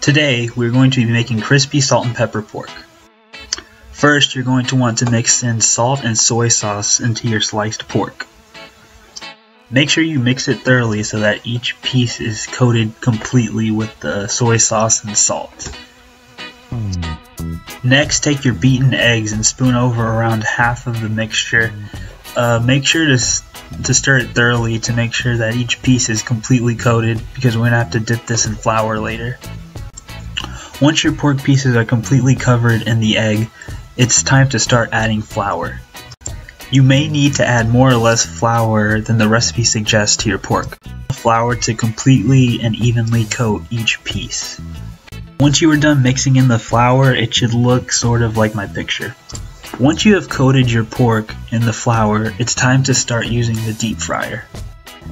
Today, we're going to be making crispy salt and pepper pork. First, you're going to want to mix in salt and soy sauce into your sliced pork. Make sure you mix it thoroughly so that each piece is coated completely with the soy sauce and salt. Next, take your beaten eggs and spoon over around half of the mixture. Make sure to stir it thoroughly to make sure that each piece is completely coated, because we're going to have to dip this in flour later. Once your pork pieces are completely covered in the egg, it's time to start adding flour. You may need to add more or less flour than the recipe suggests to your pork. Flour to completely and evenly coat each piece. Once you are done mixing in the flour, it should look sort of like my picture. Once you have coated your pork in the flour, it's time to start using the deep fryer.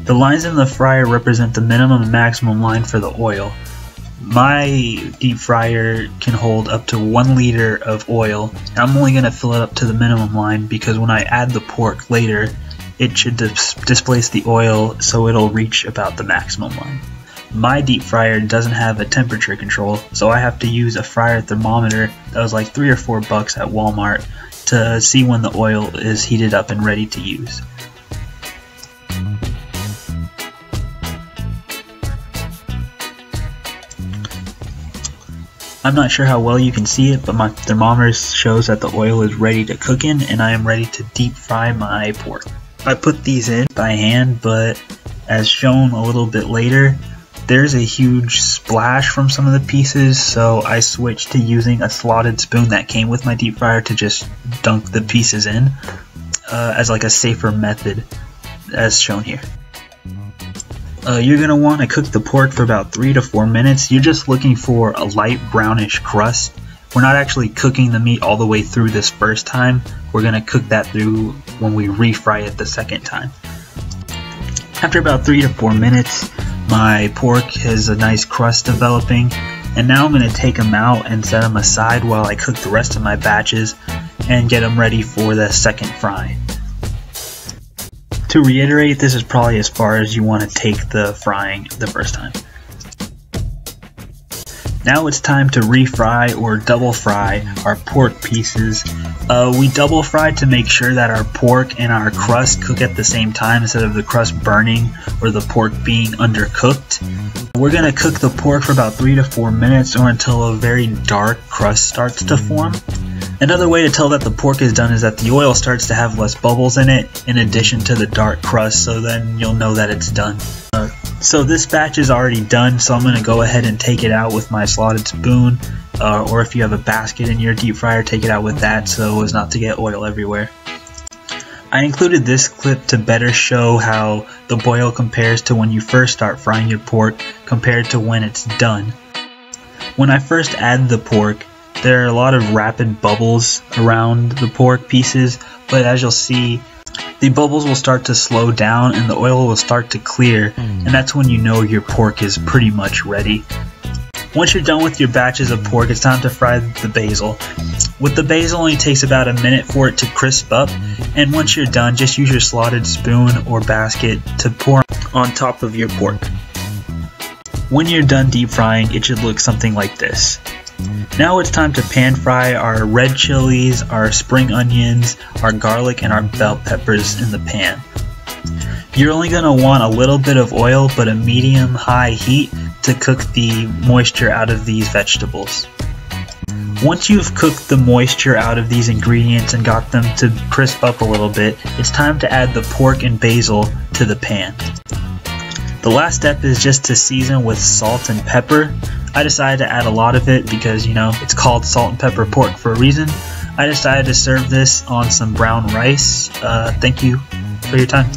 The lines in the fryer represent the minimum and maximum line for the oil. My deep fryer can hold up to 1 liter of oil. I'm only going to fill it up to the minimum line because when I add the pork later, it should displace the oil so it'll reach about the maximum line. My deep fryer doesn't have a temperature control, so I have to use a fryer thermometer that was like $3 or $4 at Walmart to see when the oil is heated up and ready to use. I'm not sure how well you can see it, but my thermometer shows that the oil is ready to cook in and I am ready to deep fry my pork. I put these in by hand, but as shown a little bit later, there's a huge splash from some of the pieces, so I switched to using a slotted spoon that came with my deep fryer to just dunk the pieces in as like a safer method, as shown here. You're going to want to cook the pork for about 3 to 4 minutes. You're just looking for a light brownish crust. We're not actually cooking the meat all the way through this first time. We're going to cook that through when we refry it the second time. After about 3 to 4 minutes, my pork has a nice crust developing, and now I'm going to take them out and set them aside while I cook the rest of my batches and get them ready for the second fry. To reiterate, this is probably as far as you want to take the frying the first time. Now it's time to refry or double fry our pork pieces. We double fry to make sure that our pork and our crust cook at the same time instead of the crust burning or the pork being undercooked. We're going to cook the pork for about 3 to 4 minutes or until a very dark crust starts to form. Another way to tell that the pork is done is that the oil starts to have less bubbles in it in addition to the dark crust, so then you'll know that it's done. So this batch is already done, so I'm going to go ahead and take it out with my slotted spoon, or if you have a basket in your deep fryer, take it out with that so as not to get oil everywhere. I included this clip to better show how the boil compares to when you first start frying your pork compared to when it's done. When I first add the pork, there are a lot of rapid bubbles around the pork pieces, but as you'll see, the bubbles will start to slow down and the oil will start to clear, and that's when you know your pork is pretty much ready. Once you're done with your batches of pork, it's time to fry the basil. With the basil, it only takes about a minute for it to crisp up, and once you're done, just use your slotted spoon or basket to pour on top of your pork. When you're done deep frying, it should look something like this. Now it's time to pan fry our red chilies, our spring onions, our garlic, and our bell peppers in the pan. You're only going to want a little bit of oil, but a medium-high heat to cook the moisture out of these vegetables. Once you've cooked the moisture out of these ingredients and got them to crisp up a little bit, it's time to add the pork and basil to the pan. The last step is just to season with salt and pepper. I decided to add a lot of it because, you know, it's called salt and pepper pork for a reason. I decided to serve this on some brown rice. Thank you for your time.